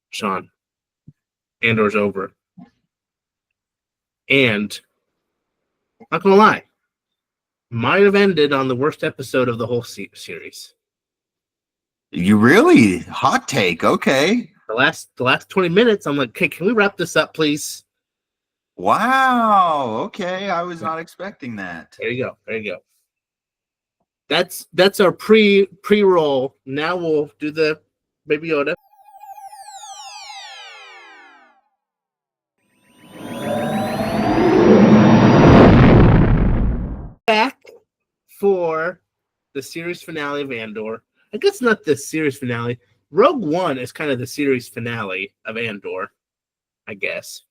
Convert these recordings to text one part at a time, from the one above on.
Sean, Andor's over. And, not gonna lie, might have ended on the worst episode of the whole series. You really? Hot take. Okay. The last 20 minutes, I'm like, okay, can we wrap this up, please? Wow. Okay. I was not expecting that. There you go. That's our pre-roll. Now we'll do the Baby Yoda. Back for the series finale of Andor. I guess not the series finale. Rogue One is kind of the series finale of Andor, I guess.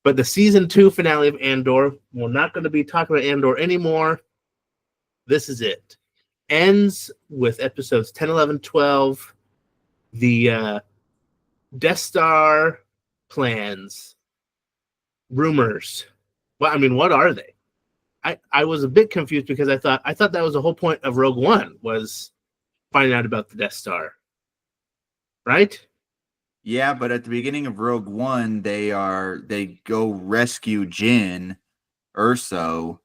But the season 2 finale of Andor, we're not going to be talking about Andor anymore. This is it. Ends with episodes 10, 11, 12. The Death Star plans, rumors. Well, I mean, what are they? I was a bit confused because I thought that was the whole point of Rogue One, was finding out about the Death Star. Right? Yeah, but at the beginning of Rogue One, they go rescue Jyn Erso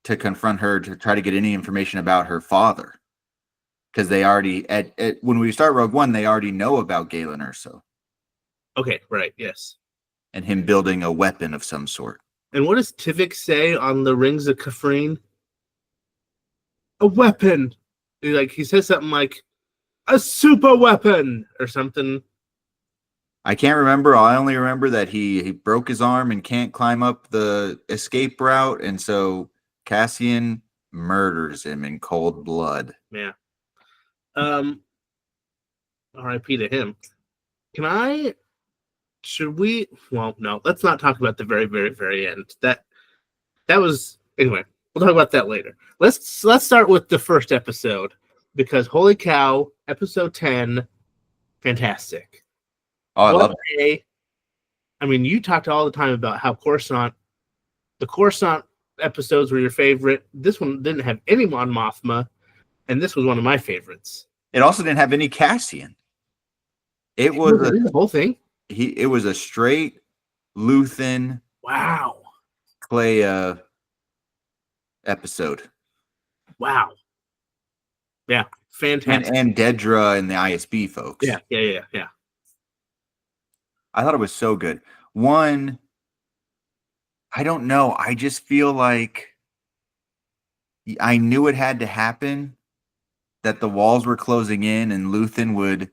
to confront her to try to get any information about her father. Because they already when we start Rogue One, they already know about Galen Erso. Okay, right, yes. And him building a weapon of some sort. And what does Tivik say on the Rings of Kafrene? A weapon. He says something like, a super weapon or something. I can't remember. I only remember that he broke his arm and can't climb up the escape route, and so Cassian murders him in cold blood. Yeah. R.I.P. to him. Should we? Well, no. Let's not talk about the very, very, very end. That was anyway. We'll talk about that later. Let's start with the first episode, because holy cow, episode 10, fantastic. Oh, I love it. I mean, you talked all the time about how the Coruscant episodes were your favorite. This one didn't have any Mon Mothma, and this was one of my favorites. It also didn't have any Cassian. It was the whole thing. It was a straight Luthen. Wow. Clay episode. Wow. Yeah, fantastic. And Dedra and the ISB folks. Yeah. I thought it was so good. One, I don't know. I just feel like I knew it had to happen, that the walls were closing in and Luthen would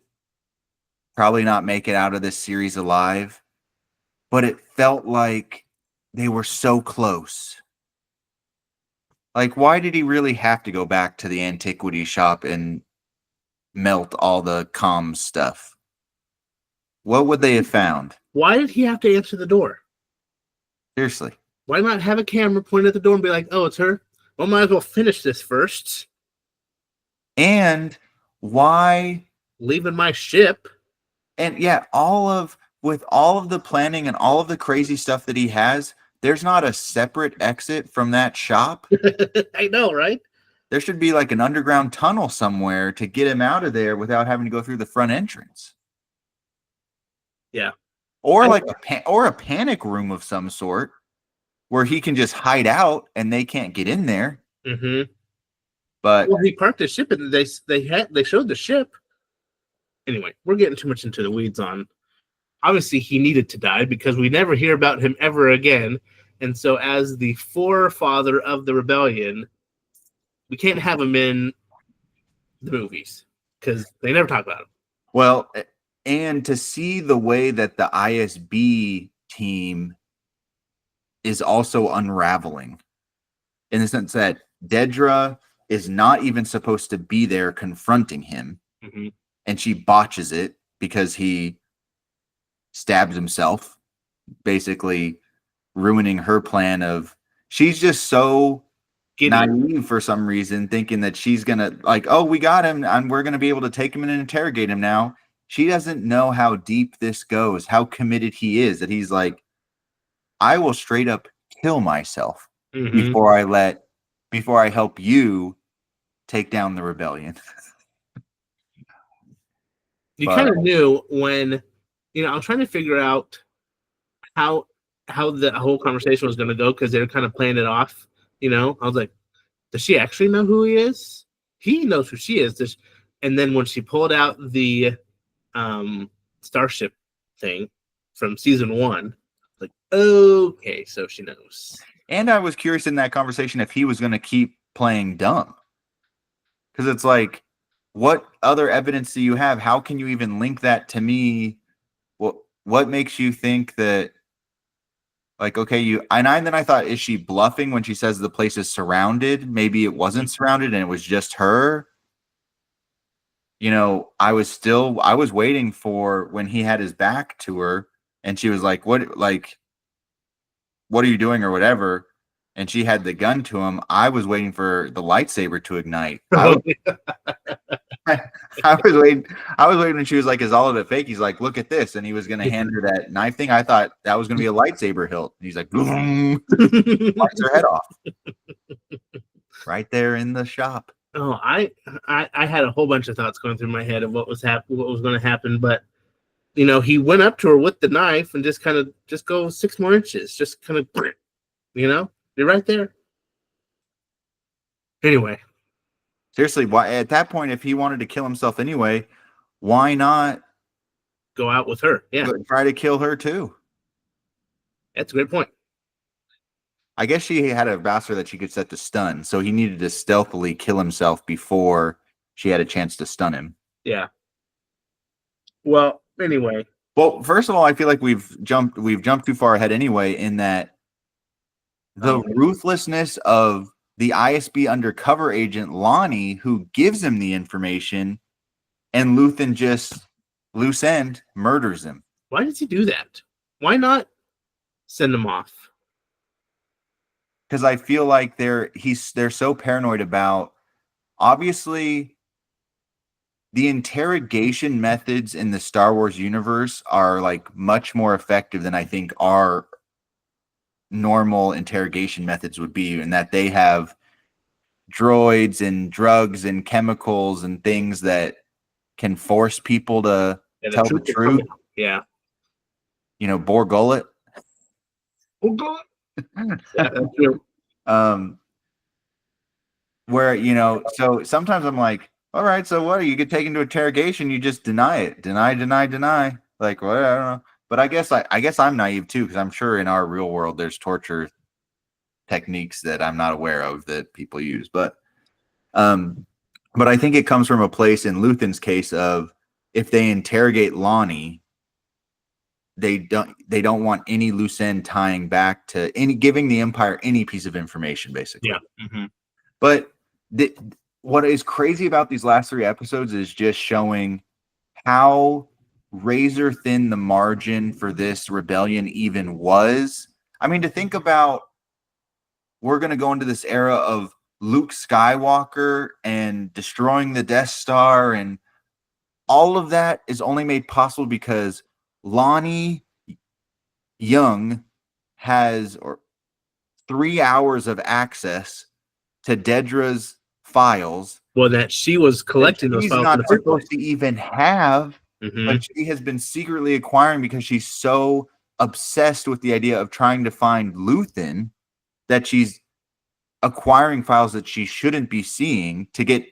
probably not make it out of this series alive. But it felt like they were so close. Like, why did he really have to go back to the antiquity shop and melt all the comms stuff? What would they have found? Why did he have to answer the door? Seriously. Why not have a camera point at the door and be like, oh, it's her? Well, might as well finish this first. And why? Leaving my ship. And yeah, with all of the planning and all of the crazy stuff that he has, there's not a separate exit from that shop. I know, right? There should be like an underground tunnel somewhere to get him out of there without having to go through the front entrance. Yeah. Or like a panic room of some sort where he can just hide out and they can't get in there. Mm-hmm. But he parked his ship and they showed the ship. Anyway, we're getting too much into the weeds on. Obviously, he needed to die because we never hear about him ever again. And so, as the forefather of the rebellion, we can't have him in the movies because they never talk about him. Well, and to see the way that the ISB team is also unraveling, in the sense that Dedra is not even supposed to be there confronting him, mm-hmm. and she botches it because he stabs himself, basically ruining her plan of, she's just so naive for some reason, thinking that she's gonna like, oh, we got him and we're gonna be able to take him and interrogate him now. She doesn't know how deep this goes, how committed he is, that he's like, I will straight up kill myself mm-hmm. before I help you take down the rebellion. You kind of knew when I was trying to figure out how the whole conversation was going to go because they were kind of playing it off. I was like, does she actually know who he is? He knows who she is. And then when she pulled out the starship thing from season 1, like, okay, so she knows. And I was curious in that conversation if he was going to keep playing dumb. Because it's like, what other evidence do you have? How can you even link that to me? What makes you think that, like, okay, then I thought, is she bluffing when she says the place is surrounded? Maybe it wasn't surrounded and it was just her. I was waiting for when he had his back to her and she was like, what are you doing or whatever? And she had the gun to him. I was waiting for the lightsaber to ignite. I was waiting. I was waiting when she was like, "Is all of it fake?" He's like, "Look at this," and he was going to hand her that knife thing. I thought that was going to be a lightsaber hilt. And he's like, "Boom!" Bites her head off right there in the shop. Oh, I had a whole bunch of thoughts going through my head of what was going to happen, but he went up to her with the knife and just go 6 more inches, just kind of, you're right there. Anyway, seriously, why at that point, if he wanted to kill himself anyway, why not go out with her? Yeah, try to kill her too. That's a great point. I guess she had a blaster that she could set to stun, so he needed to stealthily kill himself before she had a chance to stun him. Yeah. Well, anyway. Well, first of all, I feel like we've jumped too far ahead anyway, in that the ruthlessness of the ISB undercover agent Lonnie, who gives him the information, and Luthen just loose end murders him. Why does he do that? Why not send him off? Because I feel like they're so paranoid about, obviously, the interrogation methods in the Star Wars universe are like much more effective than I think our normal interrogation methods would be, in that they have droids and drugs and chemicals and things that can force people to tell the truth. Yeah. Boar gullet. Yeah, that's true. Where, so sometimes I'm like, all right, so what? You get taken to interrogation, you just deny it. Deny. Like, what? I don't know. But I guess I'm naive too, because I'm sure in our real world there's torture techniques that I'm not aware of that people use. But I think it comes from a place in Luthen's case of, if they interrogate Lonnie, they don't want any loose end tying back to giving the Empire any piece of information, basically. Yeah. Mm-hmm. But what is crazy about these last 3 episodes is just showing how razor thin the margin for this rebellion even was. I mean, to think about, we're going to go into this era of Luke Skywalker and destroying the Death Star, and all of that is only made possible because Lonnie Young has 3 hours of access to Dedra's files. Well, that she was collecting those files. Not supposed to even have, mm-hmm. but she has been secretly acquiring because she's so obsessed with the idea of trying to find Luthen that she's acquiring files that she shouldn't be seeing, to get,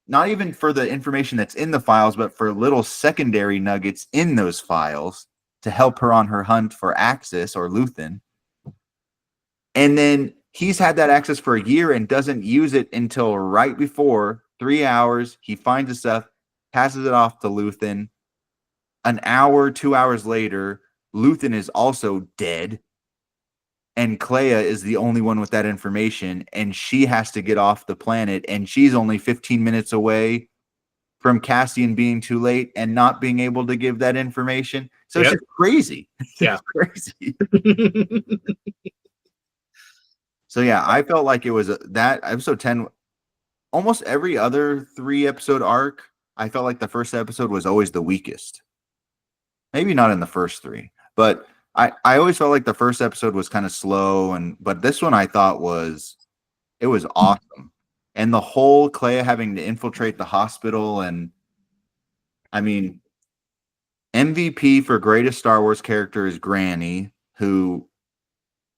not even for the information that's in the files, but for little secondary nuggets in those files to help her on her hunt for Axis or Luthen. And then he's had that access for a year and doesn't use it until right before 3 hours. He finds the stuff, passes it off to Luthen. An hour, 2 hours later, Luthen is also dead. And Clea is the only one with that information, and she has to get off the planet, and she's only 15 minutes away from Cassian being too late and not being able to give that information. So It's just crazy. Yeah. It's crazy. So yeah, I felt like it was that episode 10, almost every other 3 episode arc, I felt like the first episode was always the weakest. Maybe not in the first 3, but I always felt like the first episode was kind of slow, but this one I thought was awesome. And the whole Clea having to infiltrate the hospital, and I mean, MVP for greatest Star Wars character is Granny, who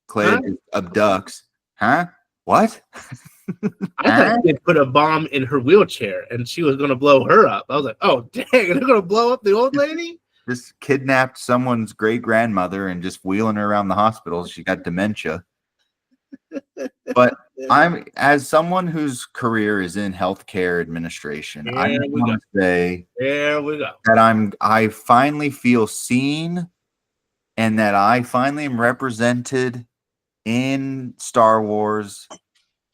Clay abducts. Huh? What? I thought they put a bomb in her wheelchair and she was going to blow her up. I was like, oh, dang, they're going to blow up the old lady? Just kidnapped someone's great grandmother and just wheeling her around the hospital. She got dementia. But I'm, as someone whose career is in healthcare administration, I want to say there we go. That I finally feel seen and that I finally am represented in Star Wars.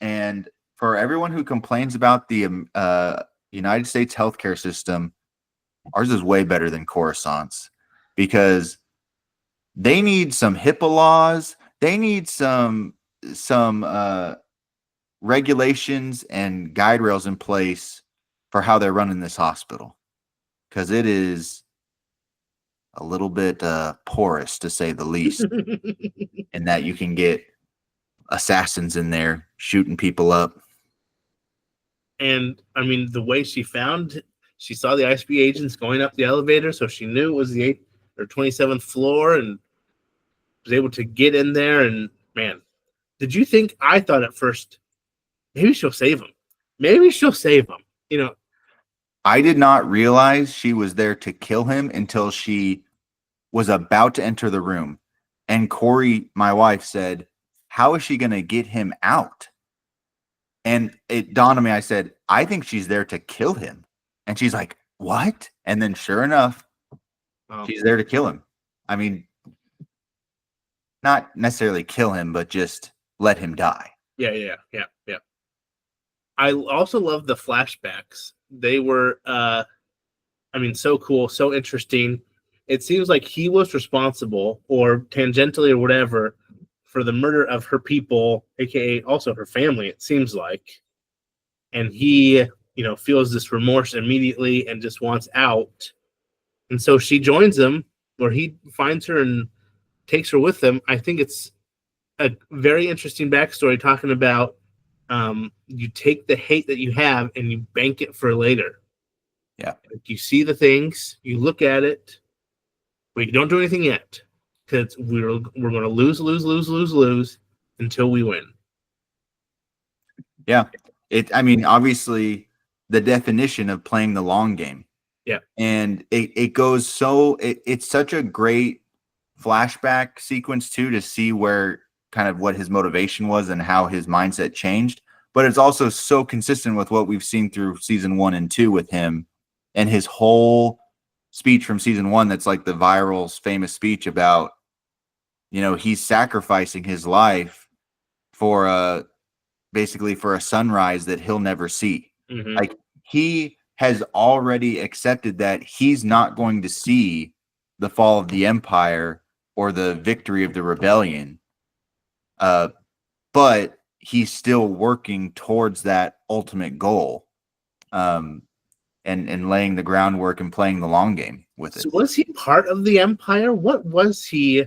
And for everyone who complains about the United States healthcare system, ours is way better than Coruscant's, because they need some HIPAA laws. They need some regulations and guide rails in place for how they're running this hospital, because it is a little bit porous, to say the least, in that you can get assassins in there shooting people up. And I mean, the way she saw the ISB agents going up the elevator, so she knew it was the 8th or 27th floor and was able to get in there. And man, did you think, I thought at first, maybe she'll save him. Maybe she'll save him. You know, I did not realize she was there to kill him until she was about to enter the room. And Corey, my wife, said, how is she going to get him out? And it dawned on me, I said, I think she's there to kill him. And she's like, what? And then sure enough, she's there to kill him. I mean, not necessarily kill him, but just let him die. Yeah. I also love the flashbacks. They were, so cool, so interesting. It seems like he was responsible, or tangentially or whatever, for the murder of her people, aka also her family, it seems like. And he, feels this remorse immediately and just wants out. And so she joins him, or he finds her and takes her with him. I think it's a very interesting backstory, talking about you take the hate that you have and you bank it for later. Yeah. Like, you see the things, you look at it, but you don't do anything yet, because we're going to lose until we win. Yeah. Obviously the definition of playing the long game. Yeah. And it goes so, it's such a great flashback sequence too, to see where kind of what his motivation was and how his mindset changed. But it's also so consistent with what we've seen through season 1 and 2 with him, and his whole speech from season 1. That's like the viral famous speech about, he's sacrificing his life for basically for a sunrise that he'll never see. Mm-hmm. Like, he has already accepted that he's not going to see the fall of the Empire or the victory of the rebellion. But he's still working towards that ultimate goal, and laying the groundwork and playing the long game with it. So was he part of the Empire? What was he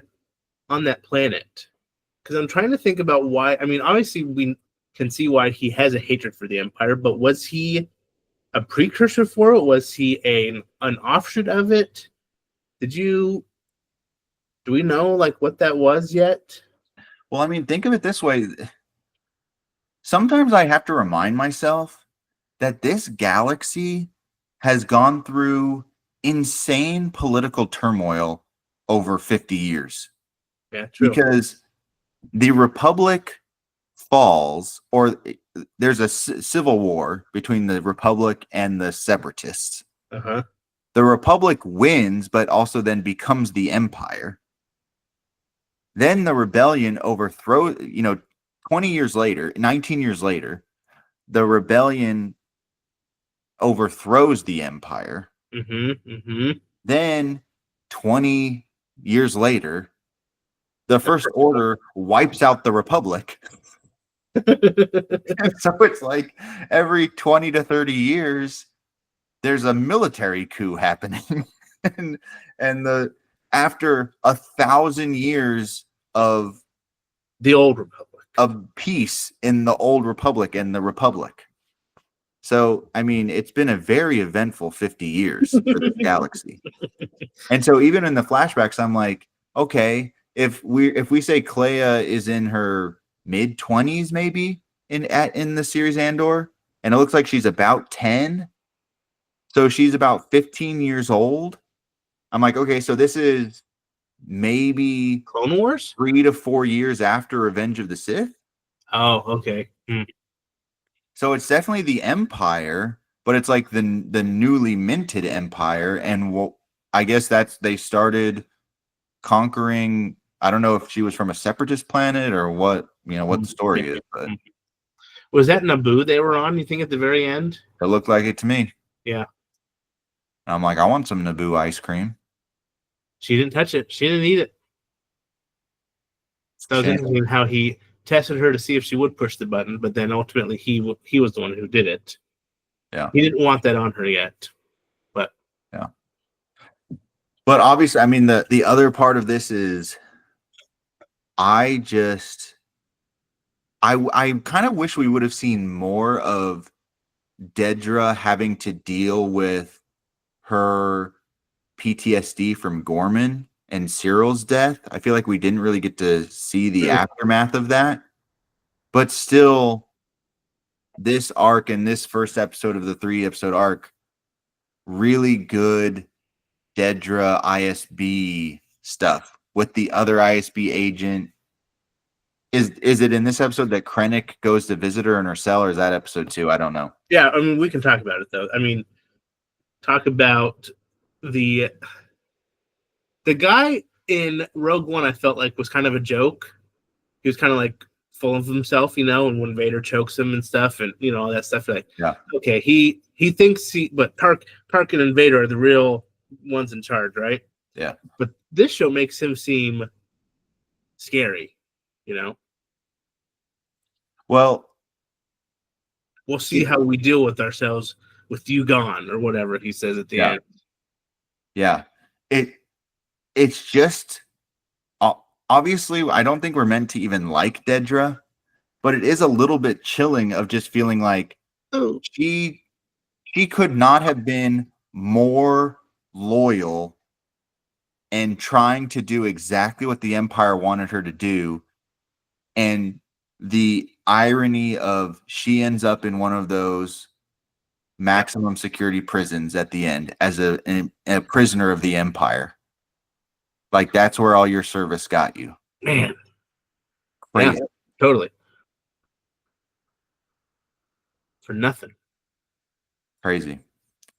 on that planet? Because I'm trying to think about why. I mean, obviously we can see why he has a hatred for the Empire, but was he a precursor for it? Was he an offshoot of it? Do we know what that was yet? Well, I mean, think of it this way. Sometimes I have to remind myself that this galaxy has gone through insane political turmoil over 50 years. Yeah, true. Because the Republic falls, or there's a civil war between the Republic and the Separatists. Uh-huh. The Republic wins, but also then becomes the Empire. Then the rebellion overthrows, 20 years later, 19 years later, the rebellion overthrows the Empire. Mm-hmm. Mm-hmm. Then 20 years later, the First Order wipes out the Republic. So it's like every 20 to 30 years, there's a military coup happening. and after 1,000 years of the old Republic, of peace in the old Republic and the Republic, So, I mean, it's been a very eventful 50 years for this galaxy. And so even in the flashbacks, I'm like, okay, if we say Clea is in her mid-20s, maybe in the series Andor, and it looks like she's about 10, so she's about 15 years old. I'm like, okay, so this is maybe Clone Wars? 3 to 4 years after Revenge of the Sith. Oh, okay. So it's definitely the Empire, but it's like the newly minted Empire, and I guess they started conquering. I don't know if she was from a separatist planet or what what the story is, but Was that Naboo they were on? You think at the very end? it looked like it to me. Yeah. I'm like, I want some Naboo ice cream. She didn't touch it. She didn't eat it. That was interesting how he tested her to see if she would push the button, but then ultimately he was the one who did it. Yeah. He didn't want that on her yet. But yeah. But obviously, I mean, the other part of this is I kind of wish we would have seen more of Dedra having to deal with her PTSD from Gorman and Cyril's death. I feel like we didn't really get to see the aftermath of that. But still, this arc and this first episode of the 3-episode arc, really good Dedra ISB stuff with the other ISB agent. Is it in this episode that Krennic goes to visit her in her cell, or is that episode 2? I don't know. yeah, I mean, we can talk about it though. I mean, talk about the guy in Rogue One. I felt like was kind of a joke. He was kind of like full of himself, and when Vader chokes him and stuff, and all that stuff. Like, Yeah. Okay, he thinks but Tarkin and Vader are the real ones in charge, right? Yeah. But this show makes him seem scary, Well, we'll see how we deal with ourselves with you gone, or whatever he says at the end. Yeah. It's just obviously I don't think we're meant to even like Dedra, but it is a little bit chilling of just feeling like she could not have been more loyal and trying to do exactly what the Empire wanted her to do. And the irony of she ends up in one of those maximum security prisons at the end as a prisoner of the Empire. Like, that's where all your service got you. Man. Crazy. Yeah, totally. For nothing. Crazy.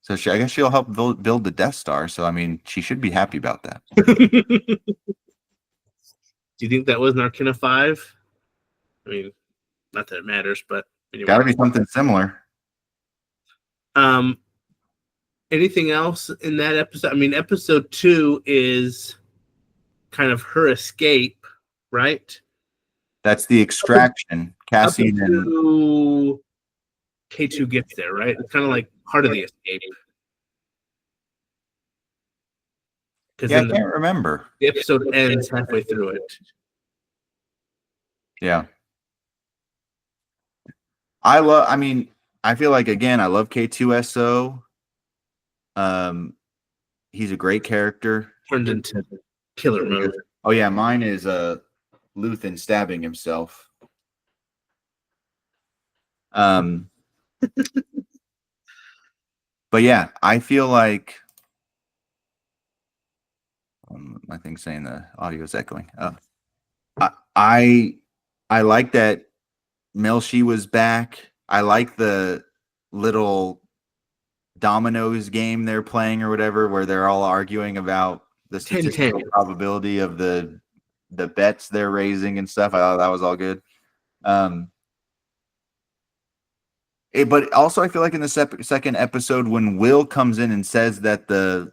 So I guess she'll help build the Death Star. So, I mean, she should be happy about that. Do you think that was Narkina 5? I mean, not that it matters, but anyway. Got to be something similar. Anything else in that episode? I mean, episode 2 is kind of her escape, right? That's the extraction. Cassian and K2 gets there, right? It's kind of like part of the escape. Yeah, I can't remember. The episode ends halfway through it. Yeah. I mean, I feel like, again, I love K2SO. He's a great character. Turned into killer mode. Oh yeah, mine is Luthen stabbing himself. But yeah, I feel like my thing's saying the audio is echoing. I like that Melshi was back. I like the little dominoes game they're playing or whatever, where they're all arguing about the statistical probability of the bets they're raising and stuff. I thought that was all good. But also I feel like in the second episode, when Will comes in and says that the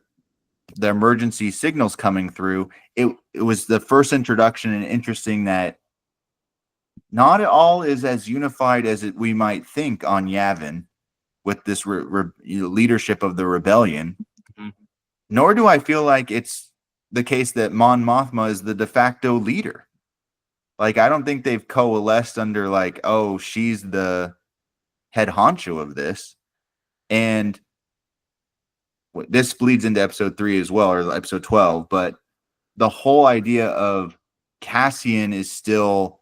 emergency signal's coming through, it was the first introduction, and interesting that not all is as unified as we might think on Yavin with this leadership of the rebellion. Mm-hmm. Nor do I feel like it's the case that Mon Mothma is the de facto leader. Like, I don't think they've coalesced under like, oh, she's the head honcho of this. And this bleeds into episode 3 as well, or episode 12, but the whole idea of Cassian is still,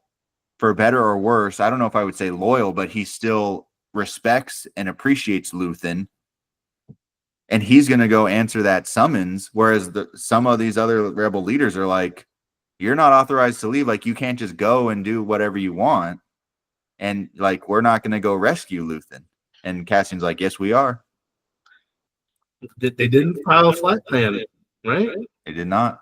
for better or worse, I don't know if I would say loyal, but he still respects and appreciates Luthen. And he's going to go answer that summons. Whereas some of these other rebel leaders are like, you're not authorized to leave. Like, you can't just go and do whatever you want. And like, we're not going to go rescue Luthen. And Cassian's like, yes, we are. They didn't file a flight plan, right? They did not.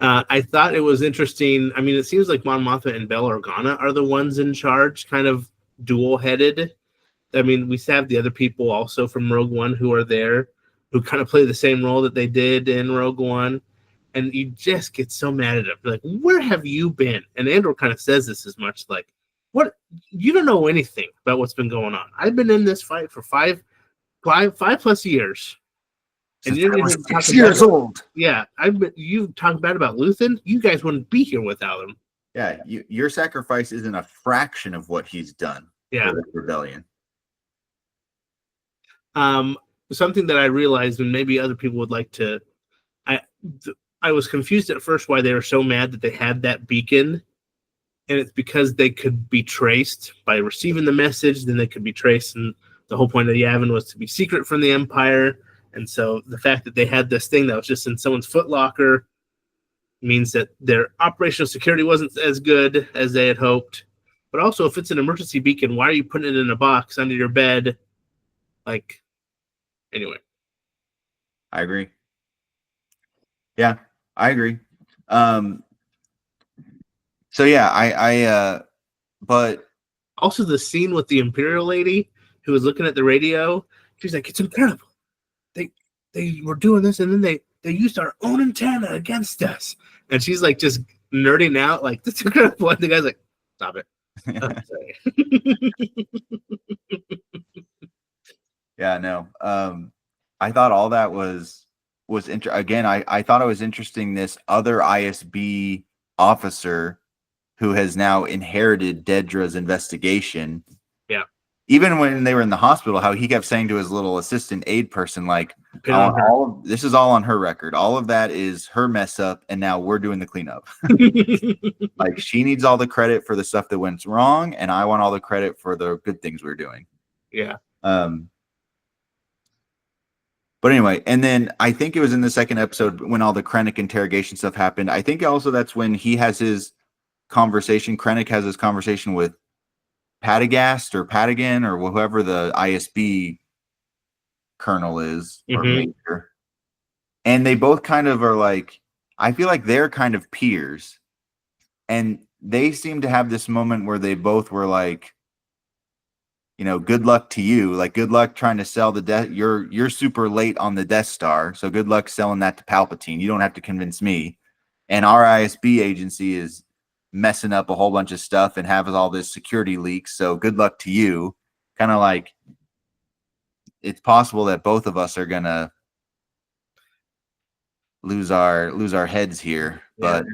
I thought it was interesting. I mean, it seems like Mon Mothma and Bail Organa are the ones in charge, kind of dual-headed. I mean, we have the other people also from Rogue One who are there, who kind of play the same role that they did in Rogue One. And you just get so mad at them. Like, where have you been? And Andor kind of says this as much, like, what? You don't know anything about what's been going on. I've been in this fight for five plus years. And you're 6 years old. Yeah, you talk bad about Luthen. You guys wouldn't be here without him. Yeah, your sacrifice isn't a fraction of what he's done. Yeah, for the rebellion. Something that I realized, and maybe other people would like to. I was confused at first why they were so mad that they had that beacon, and it's because they could be traced by receiving the message. Then they could be traced, and the whole point of the Yavin was to be secret from the Empire. And so the fact that they had this thing that was just in someone's footlocker means that their operational security wasn't as good as they had hoped. But also, if it's an emergency beacon, why are you putting it in a box under your bed? Like, anyway. I agree. Yeah, I agree. So yeah, but also the scene with the Imperial lady who was looking at the radio, she's like, it's incredible. They were doing this, and then they used our own antenna against us. And she's like just nerding out, like, that's incredible. And the guy's like, stop it. Yeah, no. I thought all that was again, I thought it was interesting, this other ISB officer who has now inherited Dedra's investigation. Yeah. Even when they were in the hospital, how he kept saying to his little assistant aide person, like, this is all on her record. All of that is her mess up, and now we're doing the cleanup. Like, she needs all the credit for the stuff that went wrong, and I want all the credit for the good things we're doing. Yeah. But anyway, and then I think it was in the second episode when all the Krennic interrogation stuff happened. I think also that's when he has his conversation. Krennic has his conversation with Padagast or Padagan or whoever the ISB colonel is, or major. And they both kind of are like, I feel like they're kind of peers. And they seem to have this moment where they both were like, you know, good luck to you. Like, good luck trying to sell you're super late on the Death Star. So good luck selling that to Palpatine. You don't have to convince me. And our ISB agency is messing up a whole bunch of stuff and has all this security leaks. So good luck to you. Kind of like, it's possible that both of us are gonna lose our heads here. Yeah, but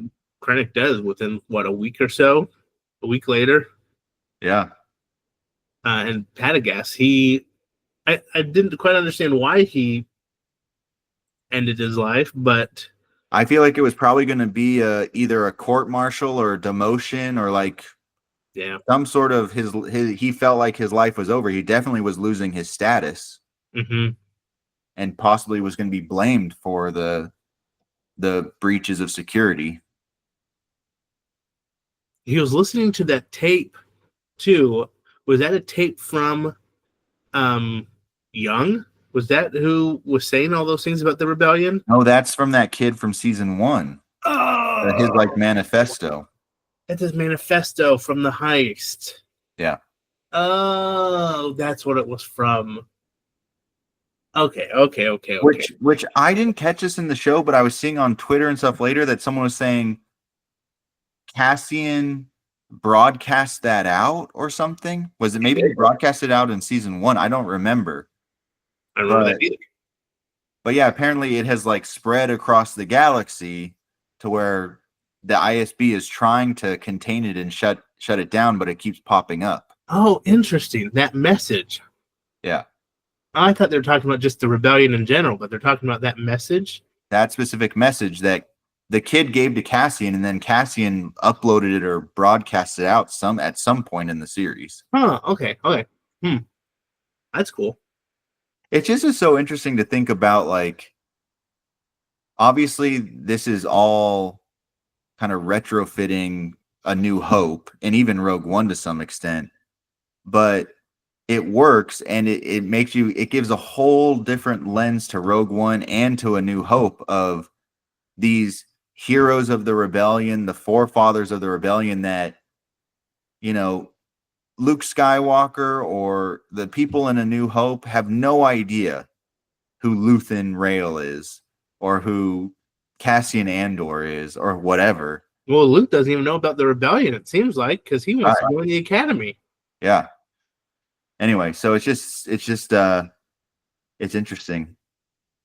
Krennic does within a week or so, a week later. Yeah. And Padagast, I didn't quite understand why he ended his life, but I feel like it was probably going to be either a court martial or a demotion, or like some sort of his he felt like his life was over. He definitely was losing his status, and possibly was going to be blamed for the breaches of security. He was listening to that tape too. Was that a tape from Young? Was that who was saying all those things about the rebellion? No, that's from that kid from season 1. Oh, his like manifesto. That's his manifesto from the heist. Yeah. Oh, that's what it was from. Okay. Which I didn't catch this in the show, but I was seeing on Twitter and stuff later that someone was saying Cassian broadcast that out or something. Was it maybe he broadcasted out in season 1? I don't remember. I don't remember that either. But yeah, apparently it has like spread across the galaxy to where the ISB is trying to contain it and shut it down, but it keeps popping up. Oh, interesting. That message. Yeah. I thought they were talking about just the rebellion in general, but they're talking about that message. That specific message that the kid gave to Cassian, and then Cassian uploaded it or broadcasted out at some point in the series. Huh. Okay. Okay. That's cool. It just is so interesting to think about. Like, obviously, this is all kind of retrofitting A New Hope and even Rogue One to some extent, but it works, and it makes you, it gives a whole different lens to Rogue One and to A New Hope of these heroes of the rebellion, the forefathers of the rebellion that, you know, Luke Skywalker or the people in A New Hope have no idea who Luthen Rail is or who Cassian Andor is or whatever. Well, Luke doesn't even know about the rebellion, it seems like, because he wants to join the academy. Yeah. Anyway, so it's interesting.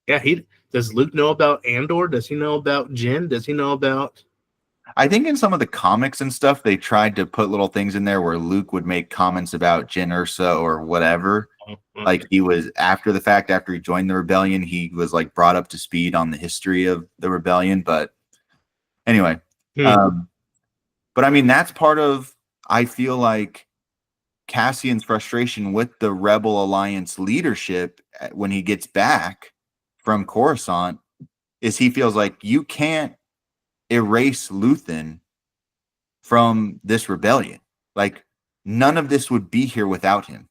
Yeah, does Luke know about Andor? Does he know about Jin? Does he know about? I think in some of the comics and stuff, they tried to put little things in there where Luke would make comments about Jyn Erso or whatever. Oh, okay. Like, he was, after the fact, after he joined the rebellion, he was like brought up to speed on the history of the rebellion. But anyway, but I mean, that's part of, I feel like, Cassian's frustration with the Rebel Alliance leadership when he gets back from Coruscant is he feels like you can't erase Luthen from this rebellion. Like, none of this would be here without him.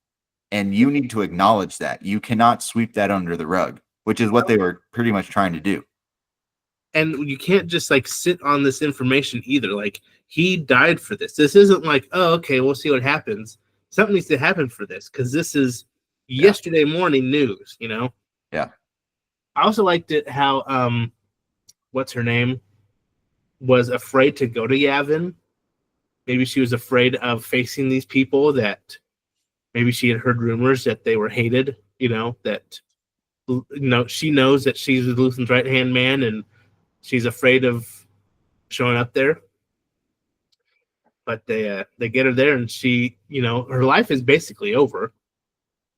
And you need to acknowledge that. You cannot sweep that under the rug, which is what they were pretty much trying to do. And you can't just like sit on this information either. Like, he died for this. This isn't like, oh, okay, we'll see what happens. Something needs to happen for this because this is yesterday morning news, you know? Yeah. I also liked it how what's her name was afraid to go to Yavin. Maybe she was afraid of facing these people that maybe she had heard rumors that they were hated, you know, that, you know, she knows that she's Luthen's right-hand man and she's afraid of showing up there. But they get her there and she, you know, her life is basically over.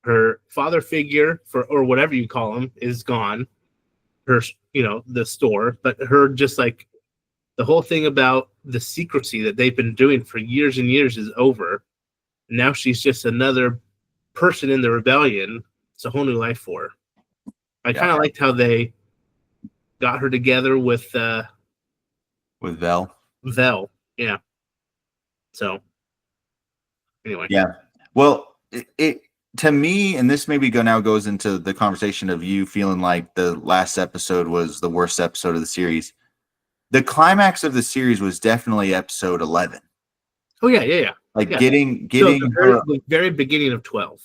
Her father figure, or whatever you call him, is gone. Her, you know, the store, but her, just like, the whole thing about the secrecy that they've been doing for years and years is over. Now she's just another person in the rebellion. It's a whole new life for her. I kind of liked how they got her together with Vel. Yeah. So anyway. Yeah. Well, it to me, and this maybe goes into the conversation of you feeling like the last episode was the worst episode of the series. The climax of the series was definitely episode 11. Oh yeah. Like, yeah. getting the very beginning of 12,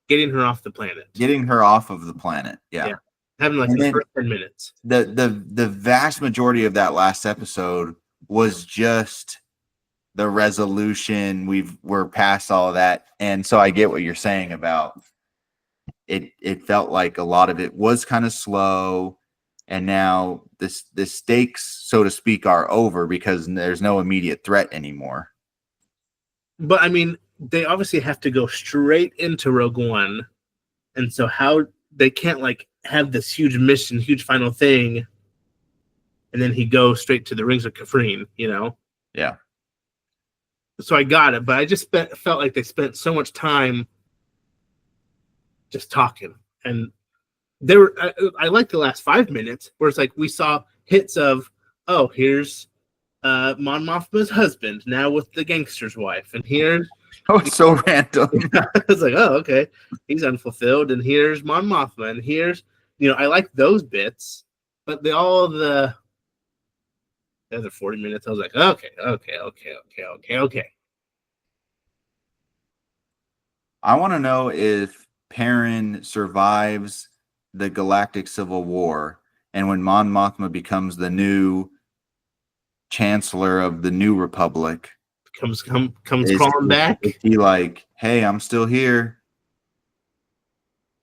getting her off the planet. Getting her off of the planet. Yeah. Having like the first 10 minutes. The vast majority of that last episode was just the resolution. We're past all of that. And so I get what you're saying about it. It felt like a lot of it was kind of slow. And now the stakes, so to speak, are over because there's no immediate threat anymore. But I mean, they obviously have to go straight into Rogue One. And so how they can't like have this huge mission, huge final thing, and then he goes straight to the Rings of Kafrene, you know? Yeah. So I got it, but I just felt like they spent so much time just talking. And I liked the last 5 minutes where it's like we saw hits of, oh, here's Mon Mothma's husband now with the gangster's wife, and here's it's so random. I was like, oh, okay, he's unfulfilled, and here's Mon Mothma, and here's, you know, I like those bits, but the other 40 minutes, I was like, okay. I want to know if Perrin survives the Galactic Civil War, and when Mon Mothma becomes the new Chancellor of the New Republic, comes crawling back. Is he like, hey, I'm still here?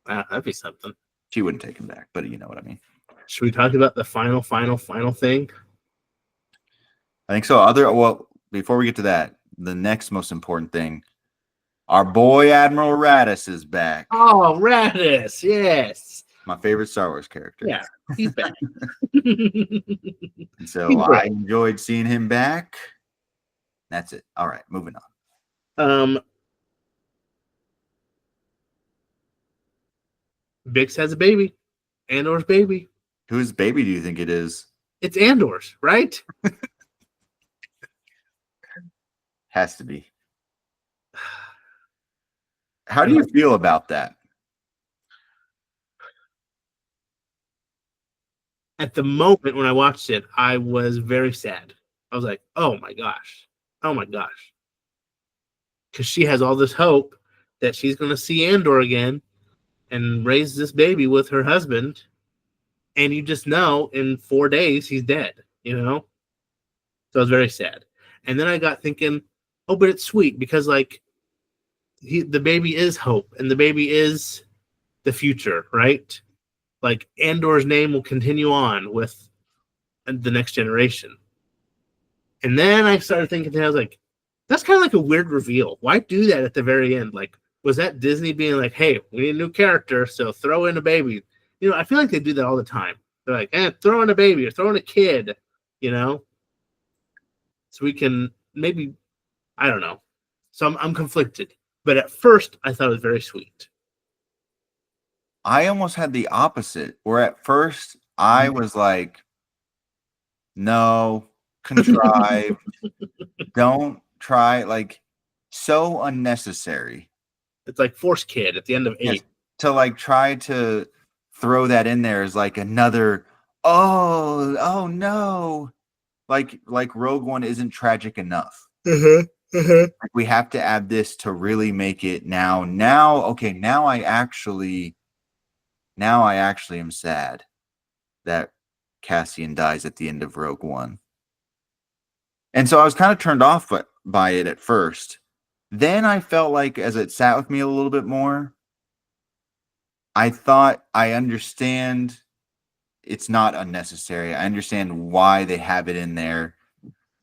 That'd be something. She wouldn't take him back, but you know what I mean. Should we talk about the final thing? I think so. Well, before we get to that, the next most important thing, Our boy Admiral Raddus is back. Oh, Radis, yes. My favorite Star Wars character. Yeah, he's back. And so I enjoyed seeing him back. That's it. All right, moving on. Bix has a baby. Andor's baby. Whose baby do you think it is? It's Andor's, right? Has to be. How do you feel about that? At the moment when I watched it, I was very sad. I was like, oh my gosh. Oh my gosh. Because she has all this hope that she's going to see Andor again and raise this baby with her husband. And you just know in 4 days he's dead, you know? So I was very sad. And then I got thinking, oh, but it's sweet because, like, the baby is hope and the baby is the future, right? Like, Andor's name will continue on with the next generation. And then I started thinking, I was like, that's kind of like a weird reveal. Why do that at the very end? Like, was that Disney being like, hey, we need a new character, so throw in a baby? You know, I feel like they do that all the time. They're like, throw in a baby or throw in a kid, you know? So we can maybe, I don't know. So I'm conflicted. But at first, I thought it was very sweet. I almost had the opposite, where at first I was like, no, contrive, don't try, like, so unnecessary. It's like Force Kid at the end of 8. Yes, to like try to throw that in there is like another, oh no. Like Rogue One isn't tragic enough. Like, we have to add this to really make it now. Okay, now I actually am sad that Cassian dies at the end of Rogue One. And so I was kind of turned off by it at first. Then I felt like, as it sat with me a little bit more, I thought, I understand it's not unnecessary. I understand why they have it in there.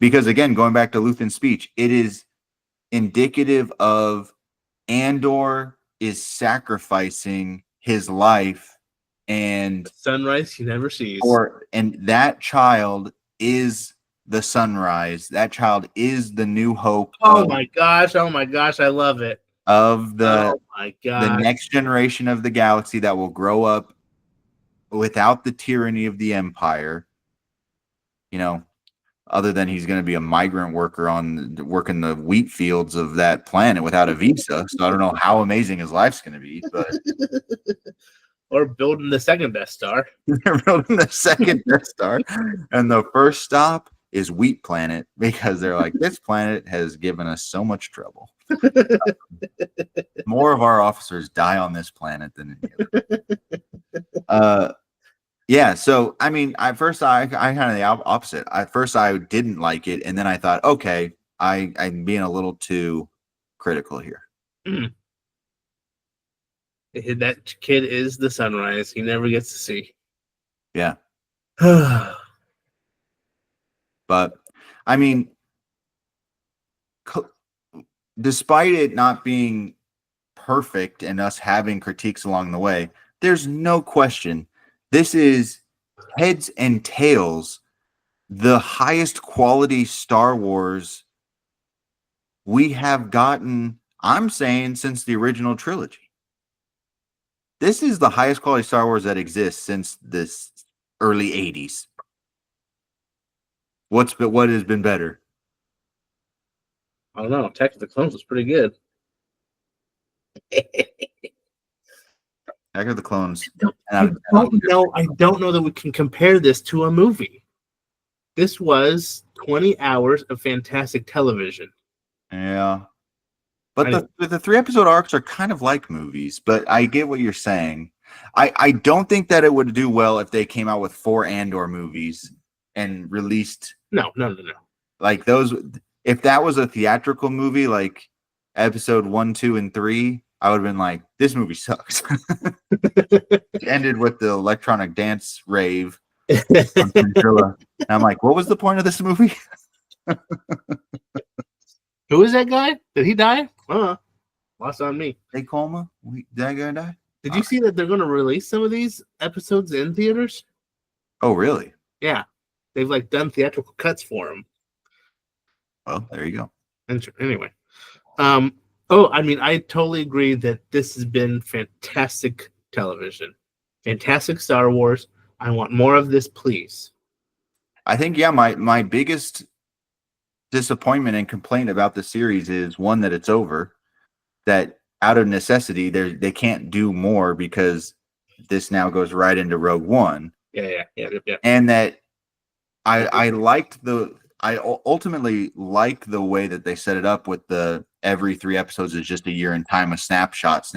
Because again, going back to Luthen's speech, it is indicative of Andor is sacrificing his life and the sunrise he never sees. And that child is the sunrise. That child is the new hope. Oh my gosh, I love it. Of the next generation of the galaxy that will grow up without the tyranny of the Empire. You know, other than he's going to be a migrant worker working the wheat fields of that planet without a visa. So I don't know how amazing his life's going to be, but or building the second Death Star. They're building the second Death Star, and the first stop is Wheat Planet because they're like, this planet has given us so much trouble. More of our officers die on this planet than any other. Yeah, so I mean, at first I kind of the opposite. At first I didn't like it, and then I thought, okay, I'm being a little too critical here. Mm. That kid is the sunrise. He never gets to see. Yeah. But I mean, despite it not being perfect and us having critiques along the way, there's no question this is heads and tails the highest quality Star Wars we have gotten, I'm saying, since the original trilogy. This is the highest quality Star Wars that exists since this early 80s. What has been better? I don't know. Attack of the Clones was pretty good. Attack of the Clones. I don't know that we can compare this to a movie. This was 20 hours of fantastic television. Yeah. But the 3-episode arcs are kind of like movies, but I get what you're saying. I don't think that it would do well if they came out with 4 Andor movies and released. No. Like those, if that was a theatrical movie, like episode 1, 2, and 3, I would have been like, this movie sucks. It ended with the electronic dance rave. And I'm like, what was the point of this movie? Who is that guy? Did he die? Lost on me. Hey, Colma, that gonna die? Did you see that they're going to release some of these episodes in theaters? Oh, really? Yeah, they've like done theatrical cuts for them. Well, there you go. Anyway, oh, I mean, I totally agree that this has been fantastic television, fantastic Star Wars. I want more of this, please. I think, yeah, my biggest disappointment and complaint about the series is one, that it's over, that out of necessity they can't do more because this now goes right into Rogue One. Yeah. And that I ultimately like the way that they set it up with the every 3 episodes is just a year in time, a snapshot.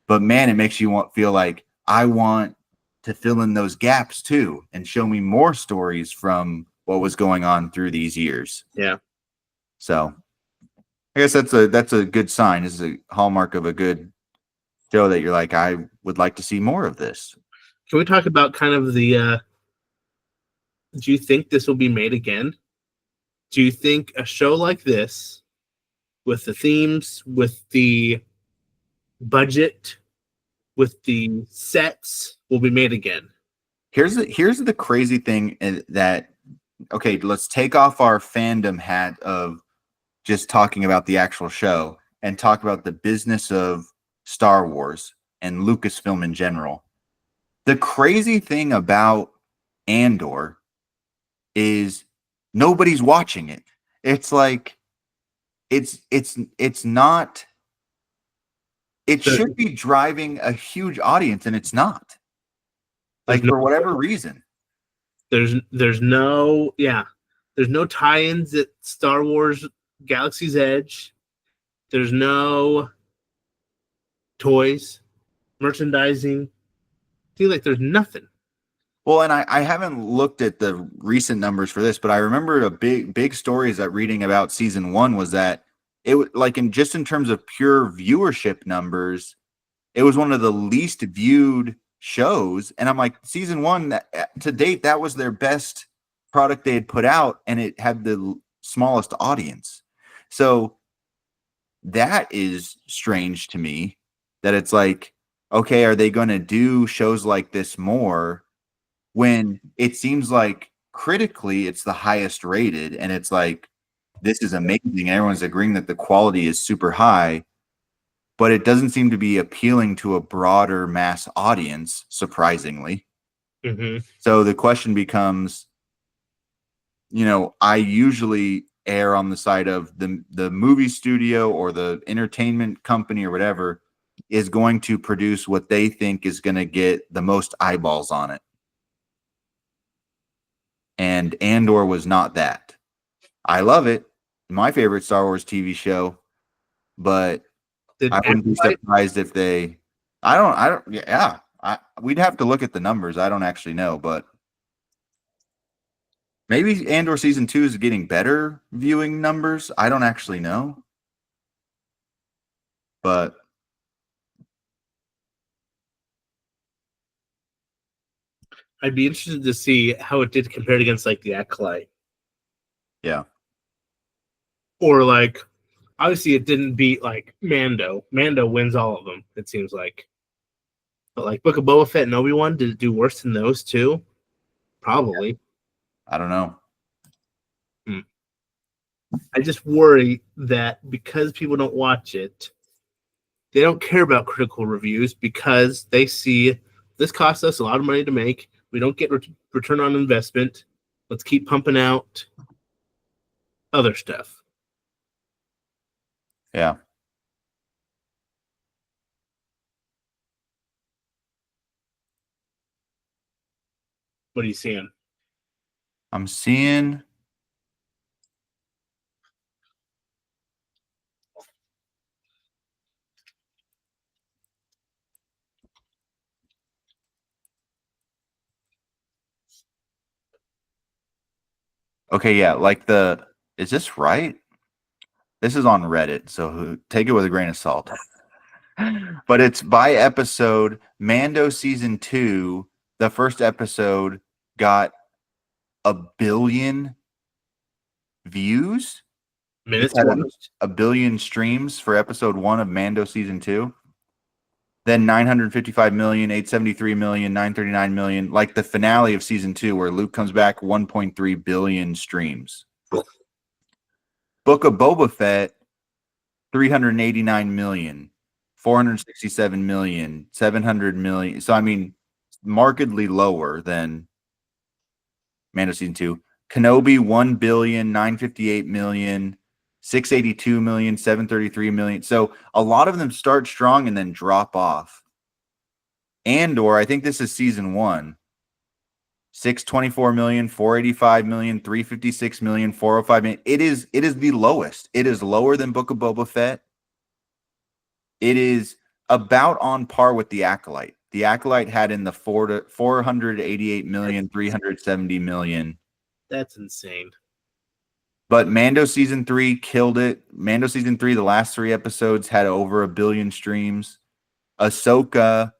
But man, it makes you feel like I want to fill in those gaps too and show me more stories from what was going on through these years. Yeah. So I guess that's a good sign. This is a hallmark of a good show that you're like, I would like to see more of this. Can we talk about kind of the do you think this will be made again? Do you think a show like this, with the themes, with the budget, with the sets, will be made again? Here's the crazy thing that, okay, let's take off our fandom hat of just talking about the actual show and talk about the business of Star Wars and Lucasfilm in general. The crazy thing about Andor is nobody's watching it. It's like it's not, it should be driving a huge audience, and it's not. Like, for whatever reason. There's no tie-ins at Star Wars Galaxy's Edge. There's no toys, merchandising. I feel like there's nothing. Well, and I haven't looked at the recent numbers for this, but I remember a big stories that reading about season 1 was that it was like, in terms of pure viewership numbers, it was one of the least viewed shows. And I'm like, season 1 to date, that was their best product they had put out, and it had the smallest audience. So that is strange to me, that it's like, okay, are they going to do shows like this more when it seems like critically it's the highest rated, and it's like, this is amazing, and everyone's agreeing that the quality is super high, but it doesn't seem to be appealing to a broader mass audience, surprisingly. Mm-hmm. So the question becomes, I usually err on the side of the movie studio or the entertainment company or whatever is going to produce what they think is going to get the most eyeballs on it. And Andor was not that. I love it. My favorite Star Wars TV show, but I wouldn't be surprised if they, we'd have to look at the numbers. I don't actually know, but maybe Andor season 2 is getting better viewing numbers. I don't actually know, but I'd be interested to see how it did compared against like the Acolyte. Yeah. Or like, obviously it didn't beat like Mando. Mando wins all of them, it seems like. But like Book of Boba Fett and Obi-Wan, did it do worse than those two? Probably. I don't know. I just worry that because people don't watch it, they don't care about critical reviews because they see this costs us a lot of money to make. We don't get return on investment. Let's keep pumping out other stuff. Yeah. What are you seeing? I'm seeing okay, yeah, like is this right? This is on Reddit, so take it with a grain of salt. But it's by episode. Mando season 2, the first episode got 1 billion views. Minutes had watched. a billion streams for episode 1 of Mando season 2. Then 955 million, 873 million, 939 million. Like the finale of season 2, where Luke comes back, 1.3 billion streams. Book of Boba Fett, 389 million, 467 million, 700 million. So, I mean, markedly lower than Mando season 2. Kenobi, 1 billion, 958 million, 682 million, 733 million. So a lot of them start strong and then drop off. Andor, I think this is season 1. 624 million, 485 million, 356 million, 405 million. It is the lowest. It is lower than Book of Boba Fett. It is about on par with The Acolyte. The Acolyte had in the 488 million, 370 million. That's insane. But Mando season 3 killed it. Mando season 3, the last 3 episodes had over 1 billion streams. Ahsoka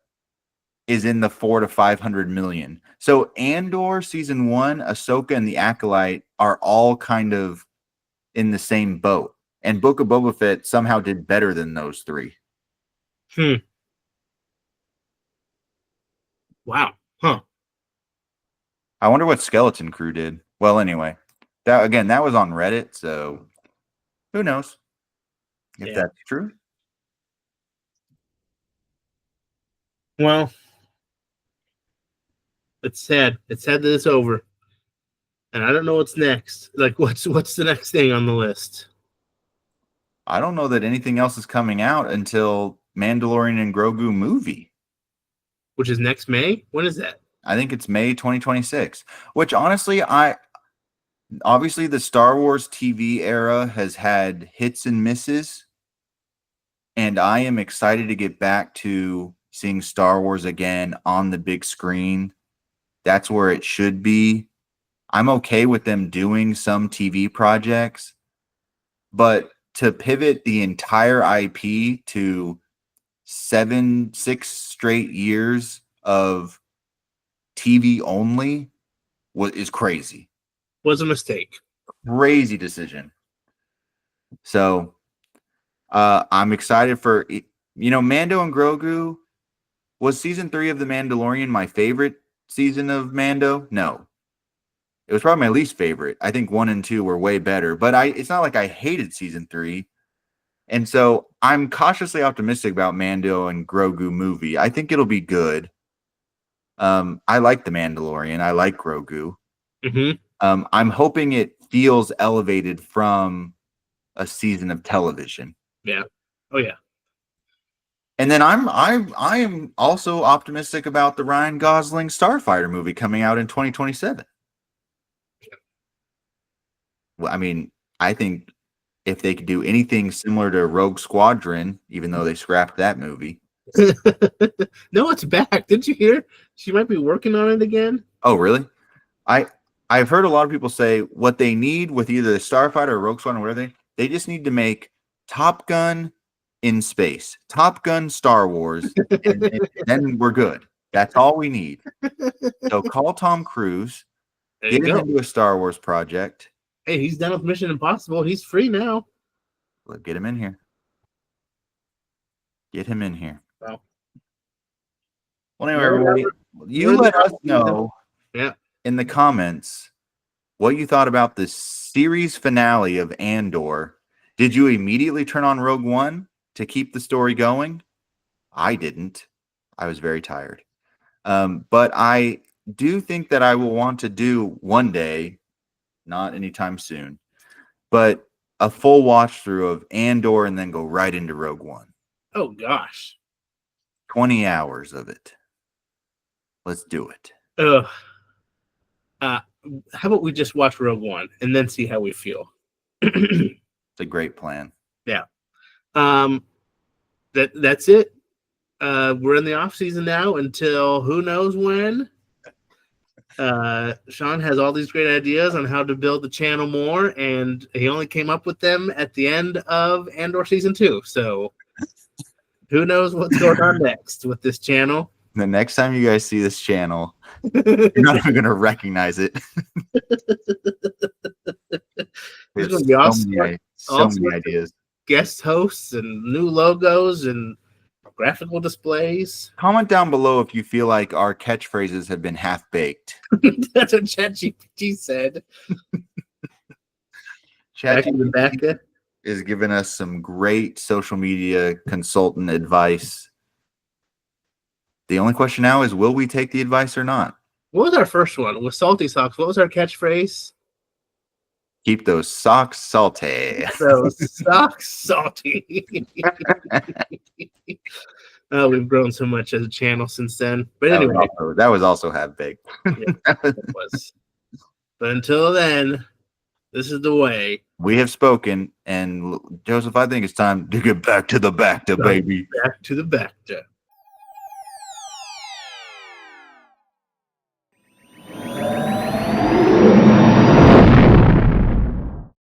is in the 400 to 500 million. So Andor season 1, Ahsoka, and The Acolyte are all kind of in the same boat. And Book of Boba Fett somehow did better than those 3. Wow. Huh. I wonder what Skeleton Crew did. Well, anyway, that was on Reddit, so who knows if that's true. Well, it's sad. It's sad that it's over. And I don't know what's next. Like, what's the next thing on the list? I don't know that anything else is coming out until Mandalorian and Grogu movie. Which is next May? When is that? I think it's May 2026. Which, honestly, obviously the Star Wars TV era has had hits and misses. And I am excited to get back to seeing Star Wars again on the big screen. That's where it should be. I'm okay with them doing some TV projects, but to pivot the entire IP to 6 straight years of TV only is crazy. Was a mistake. Crazy decision. So I'm excited for, Mando and Grogu. Was season 3 of The Mandalorian my favorite season of Mando? No. It was probably my least favorite. I think 1 and 2 were way better, but it's not like I hated season 3. And so I'm cautiously optimistic about Mando and Grogu movie. I think it'll be good. I like The Mandalorian. I like Grogu. Mm-hmm. I'm hoping it feels elevated from a season of television. Yeah. Oh yeah. And then I am also optimistic about the Ryan Gosling Starfighter movie coming out in 2027. Well, I mean, I think if they could do anything similar to Rogue Squadron, even though they scrapped that movie. No, it's back. Didn't you hear? She might be working on it again. Oh, really? I've heard a lot of people say what they need with either the Starfighter or Rogue Squadron or whatever they just need to make Top Gun in space, Top Gun Star Wars, and then we're good. That's all we need. So call Tom Cruise, get him into a Star Wars project. Hey, he's done with Mission Impossible. He's free now. Get him in here. Get him in here. Well, anyway, everybody, you let us know in the comments what you thought about the series finale of Andor. Did you immediately turn on Rogue One to keep the story going? I didn't. I was very tired. But I do think that I will want to do one day, not anytime soon, but a full watch through of Andor and then go right into Rogue One. Oh gosh. 20 hours of it. Let's do it. How about we just watch Rogue One and then see how we feel? It's a great plan. Yeah. That's it. We're in the off season now until who knows when. Sean has all these great ideas on how to build the channel more, and he only came up with them at the end of Andor season 2. So who knows what's going on next with this channel? The next time you guys see this channel, you're not even going to recognize it. There's going to be So all many sorts of ideas. guest hosts and new logos and graphical displays. Comment down below if you feel like our catchphrases have been half baked. That's what ChatGPT said. Back to the back. ChatGPT is giving us some great social media consultant advice. The only question now is, will we take the advice or not? What was our first one? With Salty Socks, what was our catchphrase? Keep those socks salty. So socks salty. Oh, we've grown so much as a channel since then. But anyway, that was also half baked. yeah, it was. But until then, this is the way. We have spoken, and Joseph, I think it's time to get back to the baby. Back to the back.